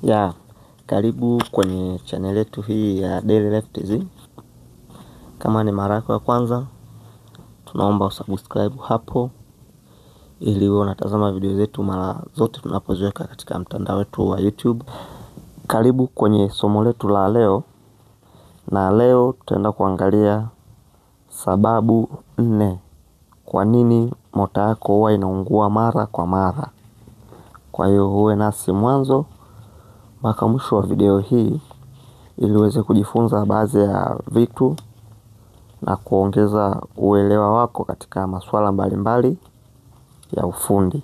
Ya, karibu kwenye channel yetu hii ya Daily Life TZ. Kama ni mara yako ya kwanza, tunaomba usubscribe hapo ili uwe unatazama video zetu mara zote tunapoziweka katika mtandao wetu wa YouTube. Karibu kwenye somo letu la leo, na leo tutaenda kuangalia sababu 4 kwa nini mota yako huwa inaungua mara kwa mara. Kwa hiyo uwe nasi mwanzo mpaka mwisho wa video hii ili uweze kujifunza baadhi ya vitu na kuongeza uelewa wako katika masuala mbalimbali ya ufundi.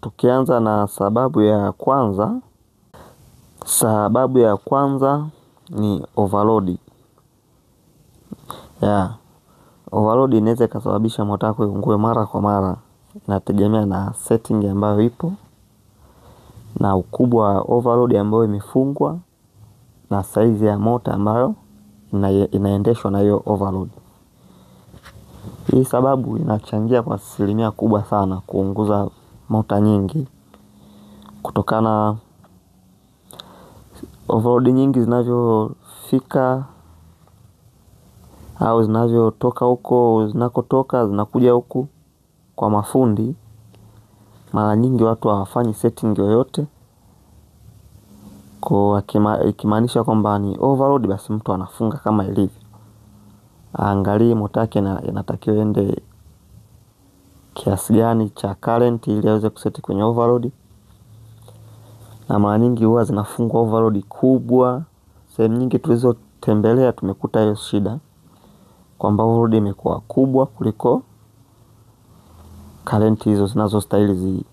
Tukianza na sababu ya kwanza. Sababu ya kwanza ni overload. Overload inaweza kusababisha mota yako iungue mara kwa mara. Inategemea na setting ambayo ipo na ukubwa wa overload ambayo imefungwa na size ya mota ambayo inaendeshwa na hiyo overload. Hii sababu inachangia kwa asilimia kubwa sana kuunguza mota nyingi, kutokana overload nyingi zinavyofika au zinavyotoka huko zinakotoka zinakuja huku kwa mafundi. Mara nyingi watu hawafanyi setting yoyote, kwa ikimaanisha kwamba ni overload, basi mtu anafunga kama ilivyo. Angalie mota yake inatakiwa iende kiasi gani cha current ili aweze kuseti kwenye overload. Na mara nyingi huwa zinafungwa overload kubwa. Sehemu nyingi tulizotembelea tumekuta hiyo shida, kwamba overload imekuwa kubwa kuliko current hizo zinazostahili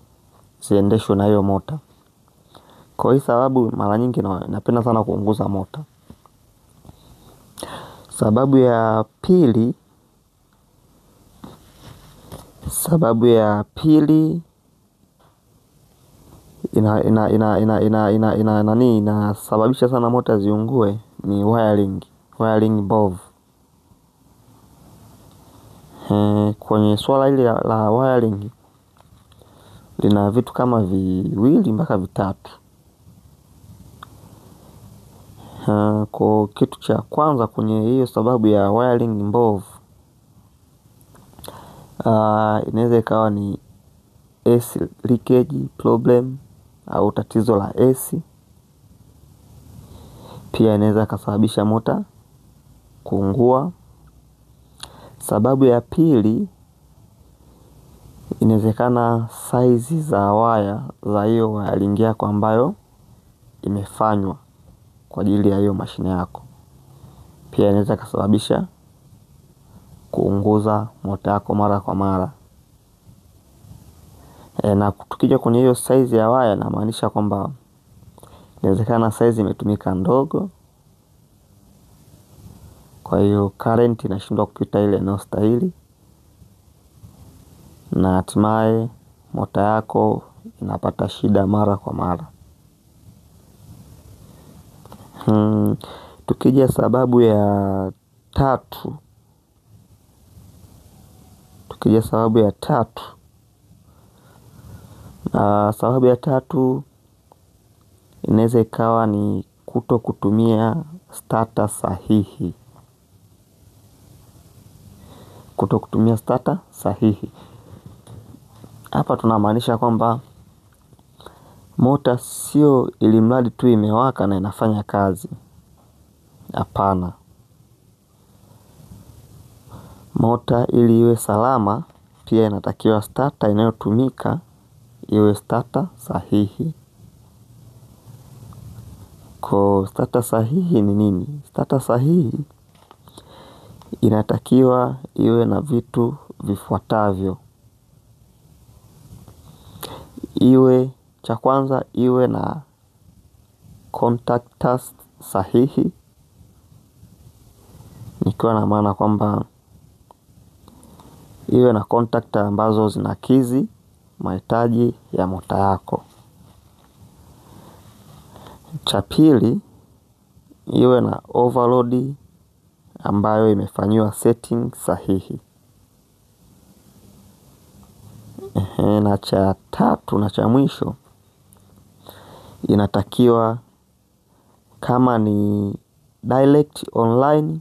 ziendeshwe na hiyo mota. Kwa hii sababu mara nyingi napenda sana kuunguza mota. Sababu ya pili inasababisha sana mota ziungue ni wiring bovu. Kwenye swala hili la wiring lina vitu kama 2 mpaka 3. Kwa kitu cha kwanza kwenye hiyo sababu ya wiring mbovu, inaweza ikawa ni AC leakage problem au tatizo la AC. Pia inaweza kasababisha mota kuungua. Sababu ya pili, inawezekana size za waya za hiyo wiring yako ambayo imefanywa kwa ajili ya hiyo mashine yako, pia inaweza kasababisha kuunguza mota yako mara kwa mara. Na tukija kwenye hiyo size ya waya, inamaanisha kwamba inawezekana size imetumika ndogo, kwa hiyo current inashindwa kupita ile inayostahili, na hatimaye mota yako inapata shida mara kwa mara. Tukija sababu ya tatu. Sababu ya tatu inaweza ikawa ni kuto kutumia starter sahihi. Hapa tunamaanisha kwamba mota sio ilimradi tu imewaka na inafanya kazi. Hapana. Mota ili iwe salama pia inatakiwa starter inayotumika iwe starter sahihi. Kwa starter sahihi ni nini? Starter sahihi inatakiwa iwe na vitu vifuatavyo. Cha kwanza iwe na contactors sahihi. Nikiwa na maana kwamba iwe na contactor ambazo zinakidhi mahitaji ya mota yako. Cha pili, iwe na overload ambayo imefanyiwa setting sahihi. Na cha tatu na cha mwisho, inatakiwa kama ni direct online,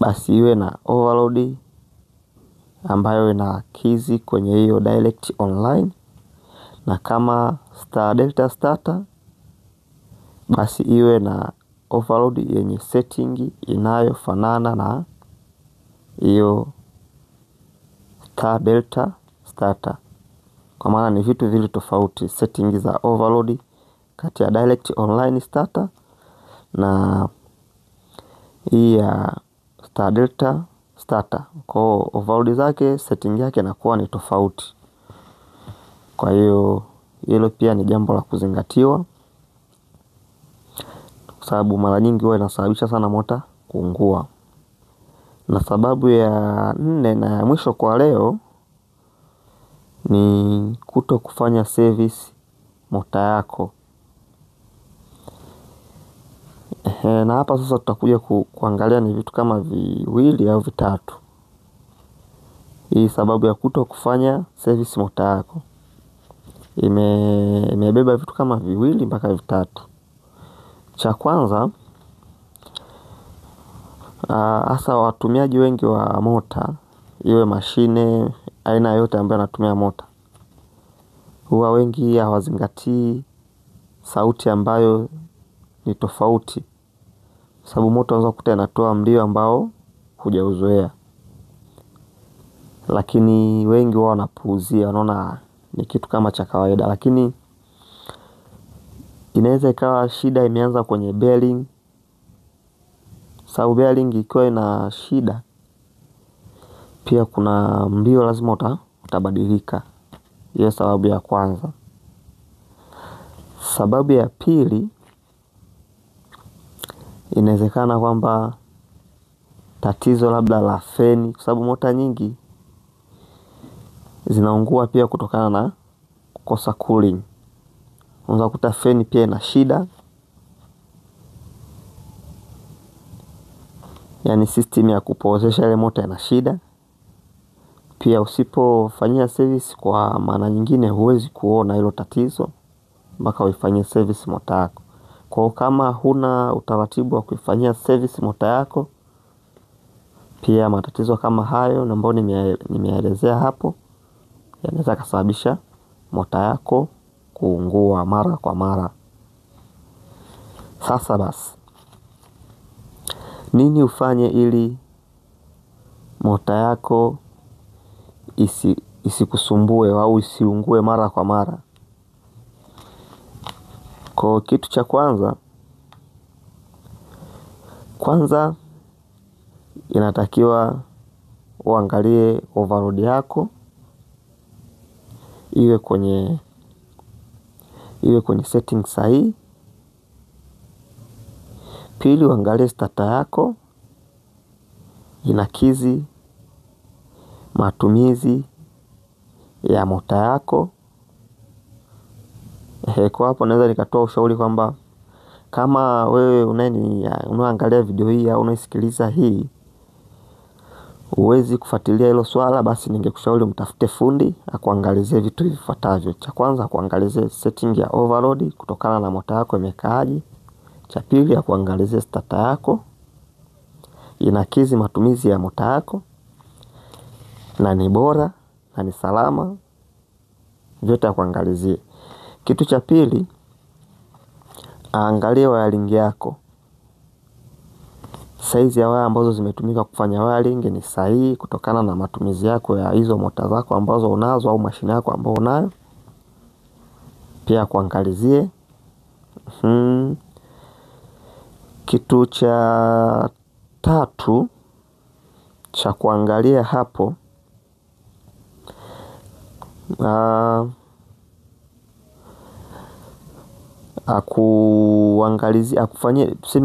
basi iwe na overload ambayo inakidhi kwenye hiyo direct online. Na kama star delta starter, basi iwe na overload yenye setting inayofanana na hiyo star delta starter. Kwa maana ni vitu vile tofauti, setting za overload kati ya direct online starter na hii ya star delta starter. Kwa overload zake, setting yake inakuwa ni tofauti. Kwa hiyo hilo pia ni jambo la kuzingatiwa, kwa sababu mara nyingi huwa inasababisha sana mota kuungua. Na sababu ya 4 na ya mwisho kwa leo ni kuto kufanya service mota yako. Na hapa sasa tutakuja kuangalia ni vitu kama viwili au vitatu. Hii sababu ya kuto kufanya service mota yako imebeba vitu kama viwili mpaka vitatu. Cha kwanza, hasa watumiaji wengi wa mota, iwe mashine aina yote ambayo inatumia mota, huwa wengi hawazingatii sauti ambayo ni tofauti. Sababu mota unaweza kukuta inatoa mlio ambao hujauzoea, lakini wengi wao wanapuuzia, wanaona ni kitu kama cha kawaida. Lakini inaweza ikawa shida imeanza kwenye bearing. Sababu bearing ikiwa ina shida, pia kuna mlio lazima utabadilika. Hiyo sababu ya kwanza. Sababu ya pili, inawezekana kwamba tatizo labda la feni, kwa sababu mota nyingi zinaungua pia kutokana na kukosa cooling. Unaweza kukuta feni pia ina shida, yani system ya kupozesha ile mota ina shida. Pia usipofanyia service, kwa maana nyingine huwezi kuona hilo tatizo mpaka uifanyie service mota yako. Kwa kama huna utaratibu wa kuifanyia service mota yako, pia matatizo kama hayo ambayo nimeelezea hapo yanaweza kusababisha mota yako kuungua mara kwa mara. Sasa basi, nini ufanye ili mota yako isikusumbue au isiungue mara kwa mara? Kwa kitu cha kwanza inatakiwa uangalie overload yako iwe kwenye setting sahihi. Pili, uangalie starter yako inakidhi matumizi ya mota yako. Kwa hapo naweza nikatoa ushauri kwamba kama wewe unaangalia video hii au unaisikiliza hii, huwezi kufuatilia hilo swala, basi ningekushauri mtafute fundi akuangalizie vitu vifuatavyo. Cha kwanza, akuangalizie setting ya overload kutokana na mota yako imekaaje. Cha pili, akuangalizie starter yako inakidhi matumizi ya mota yako na ni bora na ni salama. Vyote akuangalizie. Kitu cha pili, aangalie wiring yako. Size ya waya ambazo zimetumika kufanya wiring ni sahihi kutokana na matumizi yako ya hizo mota zako ambazo unazo au mashine yako ambayo unayo. Pia kuangalizie. Kitu cha tatu cha kuangalia hapo,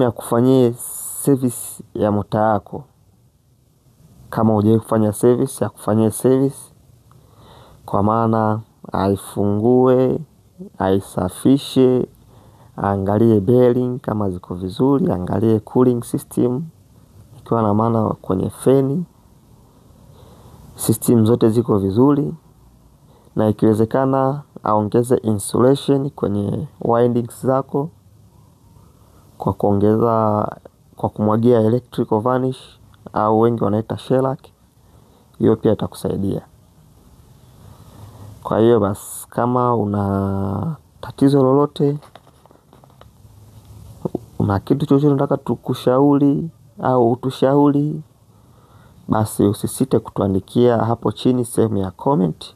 akufanyie service ya mota yako. Kama hujawahi kufanya service, akufanyie service, kwa maana aifungue, aisafishe, angalie bearing kama ziko vizuri, angalie cooling system ikiwa na maana kwenye feni, system zote ziko vizuri, na ikiwezekana aongeze insulation kwenye windings zako kwa kumwagia electrical varnish au wengi wanaita shellac. Hiyo pia itakusaidia. Kwa hiyo basi, kama una tatizo lolote, una kitu chochote unataka tukushauri au utushauri, basi usisite kutuandikia hapo chini sehemu ya comment.